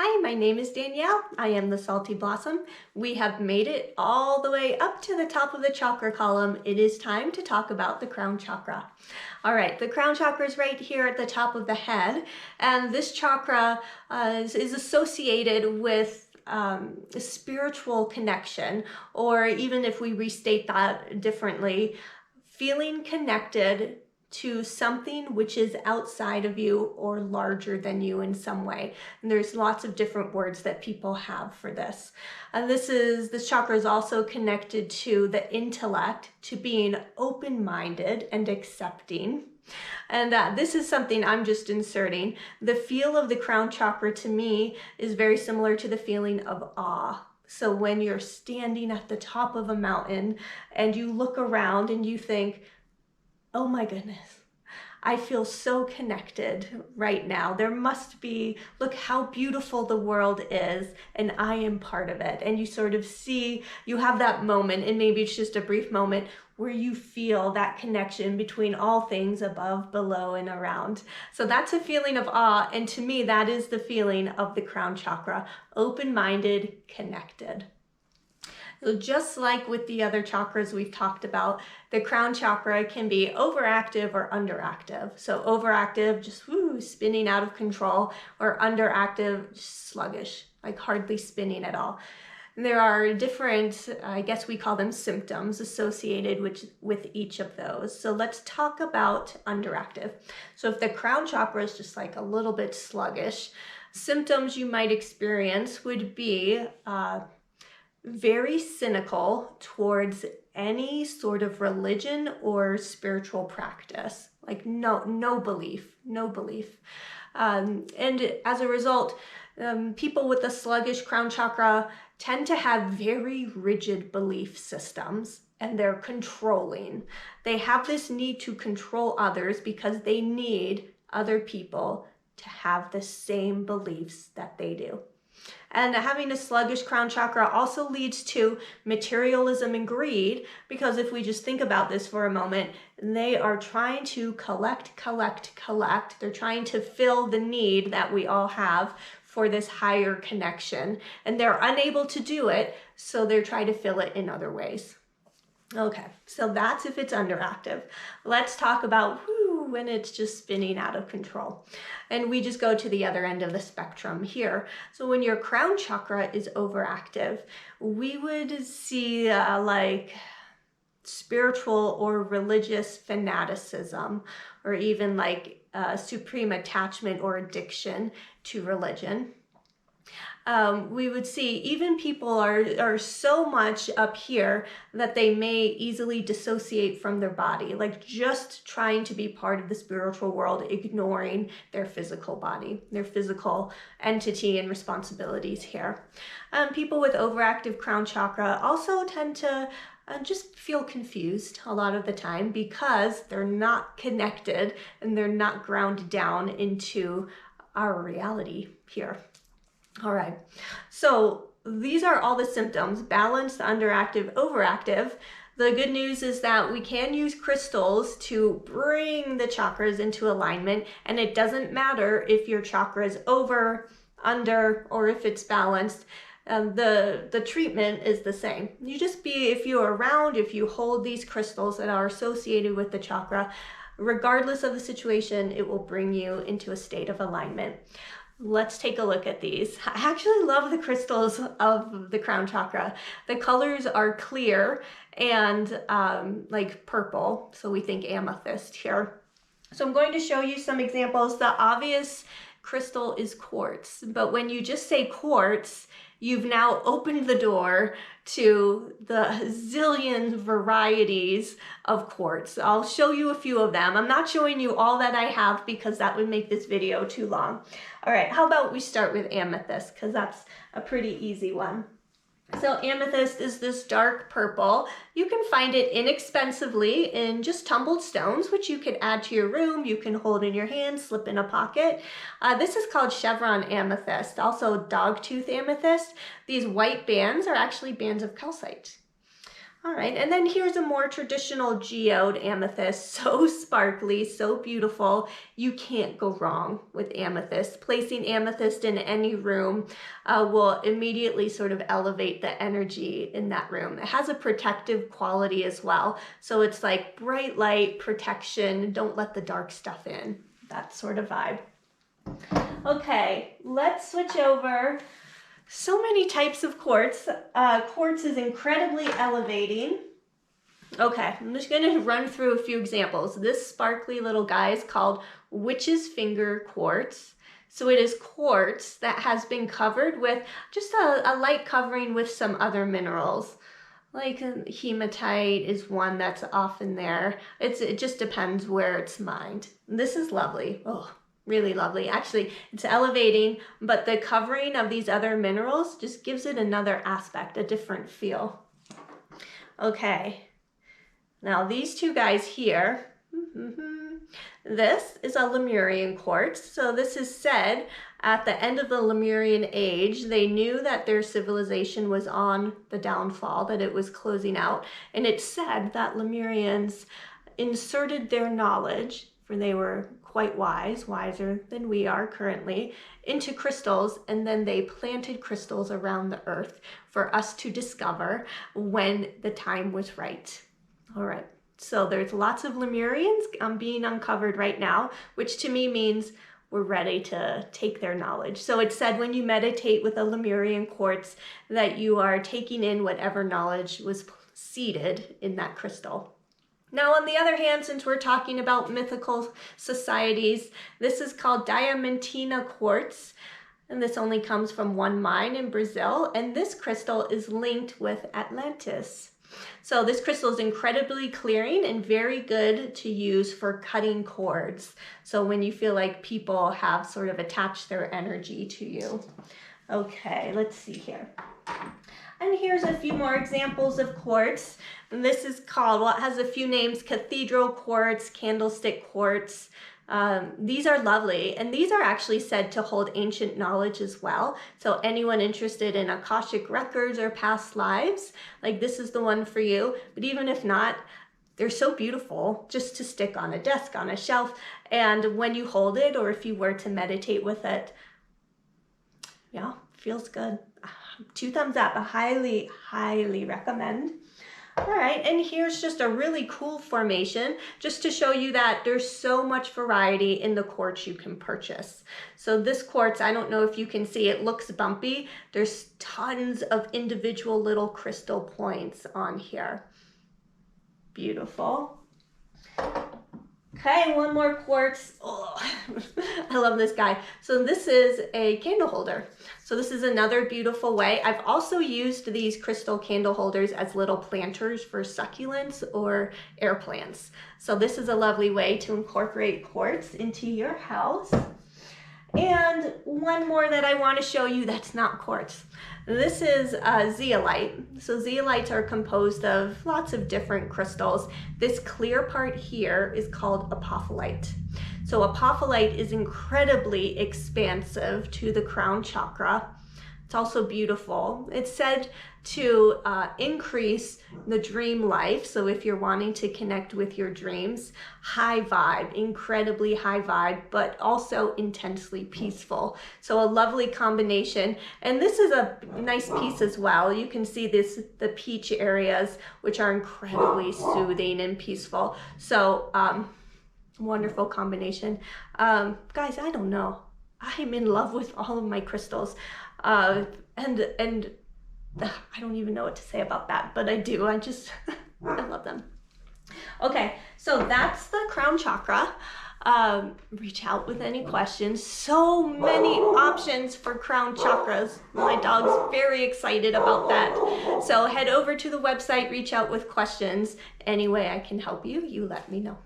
Hi, my name is Danielle. I am the Salty Blossom. We have made it all the way up to the top of the chakra column. It is time to talk about the crown chakra. All right, the crown chakra is right here at the top of the head, and this chakra is associated with a spiritual connection, or even if we restate that differently, feeling connected to something which is outside of you or larger than you in some way. And there's lots of different words that people have for this. And this chakra is also connected to the intellect, to being open-minded and accepting. And this is something I'm just inserting. The feel of the crown chakra to me is very similar to the feeling of awe. So when you're standing at the top of a mountain and you look around and you think, oh my goodness, I feel so connected right now. There must be, look how beautiful the world is, and I am part of it. And you sort of see, you have that moment, and maybe it's just a brief moment, where you feel that connection between all things above, below, and around. So that's a feeling of awe, and to me, that is the feeling of the crown chakra, open-minded, connected. So just like with the other chakras we've talked about, the crown chakra can be overactive or underactive. So overactive, just spinning out of control, or underactive, just sluggish, like hardly spinning at all. And there are different, I guess we call them symptoms associated with each of those. So let's talk about underactive. So if the crown chakra is just like a little bit sluggish, symptoms you might experience would be very cynical towards any sort of religion or spiritual practice, like no belief. And as a result, people with a sluggish crown chakra tend to have very rigid belief systems, and they're controlling. They have this need to control others because they need other people to have the same beliefs that they do. And having a sluggish crown chakra also leads to materialism and greed, because if we just think about this for a moment, they are trying to collect. They're trying to fill the need that we all have for this higher connection, and they're unable to do it, so they're trying to fill it in other ways. Okay, so that's if it's underactive. Let's talk about when it's just spinning out of control. And we just go to the other end of the spectrum here. So when your crown chakra is overactive, we would see like spiritual or religious fanaticism, or even like supreme attachment or addiction to religion. We would see even people are so much up here that they may easily dissociate from their body, like just trying to be part of the spiritual world, ignoring their physical body, their physical entity and responsibilities here. People with overactive crown chakra also tend to just feel confused a lot of the time because they're not connected and they're not grounded down into our reality here. All right, so these are all the symptoms: balanced, underactive, overactive. The good news is that we can use crystals to bring the chakras into alignment, and it doesn't matter if your chakra is over, under, or if it's balanced. The treatment is the same. You just if you're around, if you hold these crystals that are associated with the chakra, regardless of the situation, it will bring you into a state of alignment. Let's take a look at these. I actually love the crystals of the crown chakra. The colors are clear and like purple, so we think amethyst here. So I'm going to show you some examples. The obvious crystal is quartz, but when you just say quartz, you've now opened the door to the zillion varieties of quartz. I'll show you a few of them. I'm not showing you all that I have because that would make this video too long. All right, how about we start with amethyst, because that's a pretty easy one. So amethyst is this dark purple. You can find it inexpensively in just tumbled stones, which you could add to your room. You can hold in your hand, slip in a pocket. This is called chevron amethyst, also dogtooth amethyst. These white bands are actually bands of calcite. All right, and then here's a more traditional geode amethyst, so sparkly, so beautiful. You can't go wrong with amethyst. Placing amethyst in any room will immediately sort of elevate the energy in that room. It has a protective quality as well, so it's like bright light, protection, don't let the dark stuff in, that sort of vibe. Okay, let's switch over. So many types of quartz. Quartz is incredibly elevating. Okay, I'm just going to run through a few examples. This sparkly little guy is called Witch's Finger Quartz. So it is quartz that has been covered with just a light covering with some other minerals. Like hematite is one that's often there. It just depends where it's mined. This is lovely. Oh. Really lovely. Actually, it's elevating, but the covering of these other minerals just gives it another aspect, a different feel. Okay, now these two guys here, this is a Lemurian quartz. So this is said at the end of the Lemurian age, they knew that their civilization was on the downfall, that it was closing out. And it's said that Lemurians inserted their knowledge, for they were quite wise, wiser than we are currently, into crystals, and then they planted crystals around the earth for us to discover when the time was right. All right, so there's lots of Lemurians being uncovered right now, which to me means we're ready to take their knowledge. So it's said when you meditate with a Lemurian quartz that you are taking in whatever knowledge was seated in that crystal. Now, on the other hand, since we're talking about mythical societies, this is called Diamantina Quartz, and this only comes from one mine in Brazil, and this crystal is linked with Atlantis. So this crystal is incredibly clearing and very good to use for cutting cords. So when you feel like people have sort of attached their energy to you. Okay, let's see here. And here's a few more examples of quartz. And this is called, well, it has a few names, Cathedral Quartz, Candlestick Quartz. These are lovely, and these are actually said to hold ancient knowledge as well. So anyone interested in Akashic records or past lives, like this is the one for you. But even if not, they're so beautiful just to stick on a desk, on a shelf. And when you hold it, or if you were to meditate with it, yeah, feels good. 2 thumbs up. I highly, highly recommend. All right, and here's just a really cool formation just to show you that there's so much variety in the quartz you can purchase. So this quartz, I don't know if you can see, it looks bumpy. There's tons of individual little crystal points on here. Beautiful. Okay, one more quartz. Oh, I love this guy. So this is a candle holder. So this is another beautiful way. I've also used these crystal candle holders as little planters for succulents or air plants. So this is a lovely way to incorporate quartz into your house. And one more that I want to show you that's not quartz. This is zeolite. So zeolites are composed of lots of different crystals. This clear part here is called apophyllite. So apophyllite is incredibly expansive to the crown chakra. It's also beautiful. It's said to increase the dream life. So if you're wanting to connect with your dreams, high vibe, incredibly high vibe, but also intensely peaceful. So a lovely combination. And this is a nice piece as well. You can see the peach areas, which are incredibly soothing and peaceful. So wonderful combination. Guys, I don't know. I'm in love with all of my crystals. And I don't even know what to say about that, but I do. I just, I love them. Okay, so that's the crown chakra. Reach out with any questions. So many options for crown chakras. My dog's very excited about that. So head over to the website, reach out with questions. Any way I can help you, you let me know.